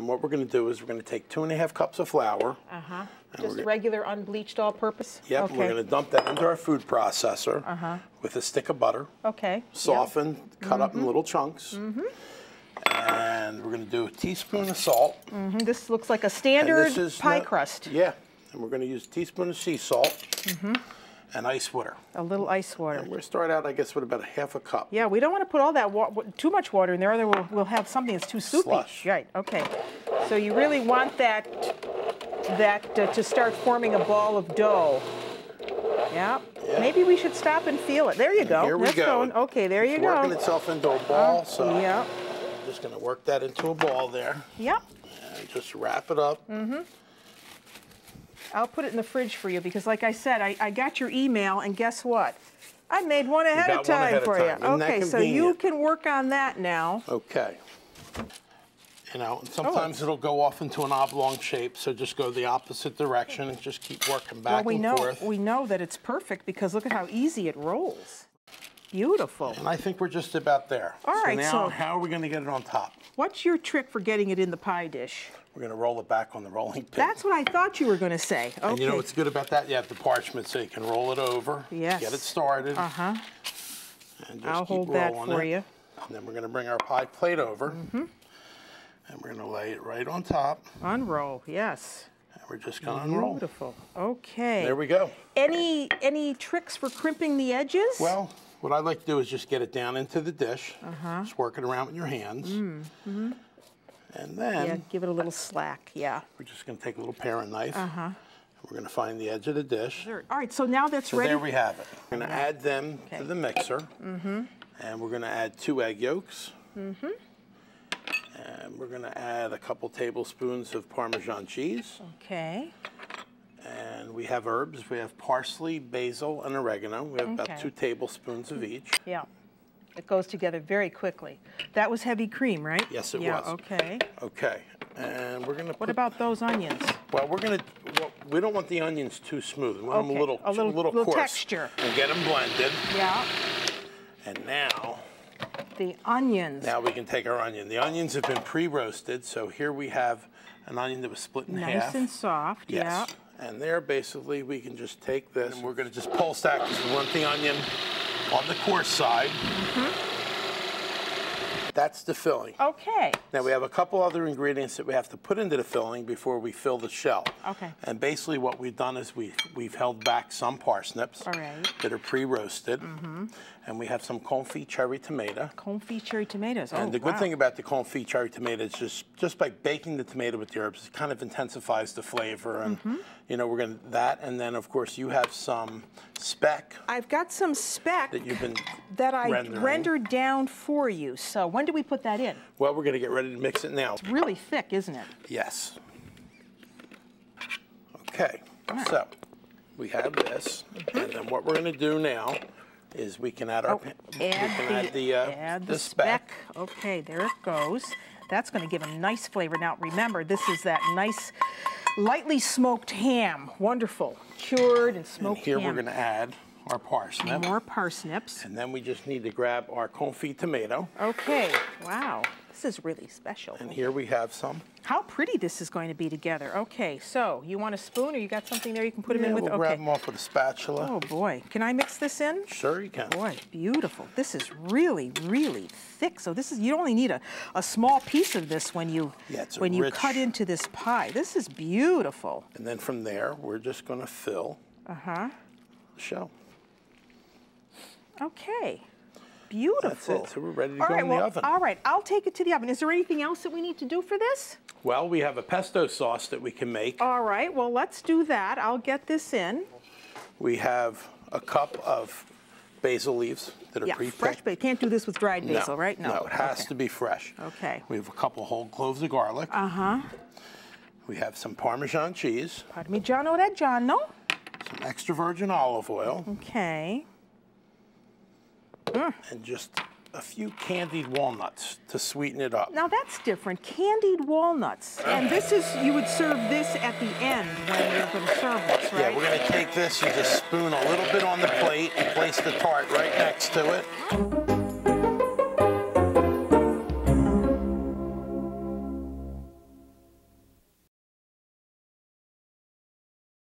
And what we're going to do is we're going to take 2½ cups of flour. Just regular unbleached all-purpose? Yep, Okay. we're going to dump that into our food processor with a stick of butter. Okay. Soften, cut up in little chunks. And we're going to do a teaspoon of salt. This looks like a standard pie crust. Yeah, and we're going to use a teaspoon of sea salt and ice water. A little ice water. And we're going to start out, I guess, with about ½ cup. Yeah, we don't want to put all that too much water in there, otherwise we'll have something that's too soupy. Slush. Right. Okay. So you really want that to start forming a ball of dough. Yeah. Maybe we should stop and feel it. There you go. Here we go. Going. Okay, there you it's go. Working itself into a ball. So yeah. I'm just going to work that into a ball there. Yep. And just wrap it up. I'll put it in the fridge for you because, like I said, I got your email, and guess what? I made one ahead of time for you. Okay, so you can work on that now. Okay. You know, and sometimes it'll go off into an oblong shape, so just go the opposite direction and just keep working back and forth. We know that it's perfect because look at how easy it rolls. Beautiful. And I think we're just about there. All right, now, how are we going to get it on top? What's your trick for getting it in the pie dish? We're going to roll it back on the rolling pin. That's what I thought you were going to say. Okay. And you know what's good about that? You have the parchment so you can roll it over. Yes. Get it started. Uh-huh. And just I'll keep hold that rolling for you. And then we're going to bring our pie plate over. And we're going to lay it right on top. Unroll, yes. And we're just going to unroll. Beautiful. Okay. There we go. Any tricks for crimping the edges? Well, what I like to do is just get it down into the dish. Just work it around with your hands. And then give it a little slack, we're just going to take a little paring knife. And we're going to find the edge of the dish. Sure. All right, so now that's ready. There we have it. We're going to add them to the mixer. And we're going to add 2 egg yolks. And we're going to add a couple tablespoons of Parmesan cheese. Okay. And we have herbs. We have parsley, basil, and oregano. We have about 2 tablespoons of each. Yeah. It goes together very quickly. That was heavy cream, right? Yes, it was. Yeah, okay. Okay. And we're going to What about those onions? Well, we don't want the onions too smooth. We want them a little coarse. Texture. And get them blended. Yeah. And now the onions. Now we can take our onion. The onions have been pre-roasted, so here we have an onion that was split in half. Nice and soft, yes. And there, basically, we can just take this, and we're going to just pull stack because we want the onion on the coarse side. That's the filling. Okay. Now we have a couple other ingredients that we have to put into the filling before we fill the shell. Okay. And basically what we've done is we've held back some parsnips that are pre-roasted. And we have some confit cherry tomato. Confit cherry tomatoes. And the good thing about the confit cherry tomato is just by baking the tomato with the herbs, it kind of intensifies the flavor. And you know, we're going to that, and then of course you have some speck. I've got some speck that you've been rendered down for you. So when do we put that in? Well, we're going to get ready to mix it now. It's really thick, isn't it? Yes. Okay. So we have this, and then what we're going to do now is we can add our the speck. Okay, there it goes. That's going to give a nice flavor. Now remember, this is that nice, lightly smoked ham. Wonderful, cured and smoked and here ham. We're going to add our parsnip. More parsnips. And then we just need to grab our confit tomato. Okay. Wow. This is really special. And here we have some. How pretty this is going to be together. Okay, so you want a spoon or you got something there you can put them in with? We'll grab them off with a spatula. Oh boy, can I mix this in? Sure you can. Boy, beautiful. This is really, really thick. So this is, you only need a small piece of this when you you cut into this pie. This is beautiful. And then from there, we're just going to fill the shell. Okay. Beautiful. That's it. So we're ready to go in the oven. All right, I'll take it to the oven. Is there anything else that we need to do for this? Well, we have a pesto sauce that we can make. All right, well, let's do that. I'll get this in. We have a cup of basil leaves that are pre-picked. Fresh basil. Can't do this with dried basil, right? No, it has to be fresh. Okay. We have a couple whole cloves of garlic. We have some Parmesan cheese. Parmigiano Reggiano. Some extra virgin olive oil. Okay. And just a few candied walnuts to sweeten it up. Now that's different, candied walnuts. And this is, you would serve this at the end when you're going to serve this, right? Yeah, we're going to take this, you just spoon a little bit on the plate and place the tart right next to it.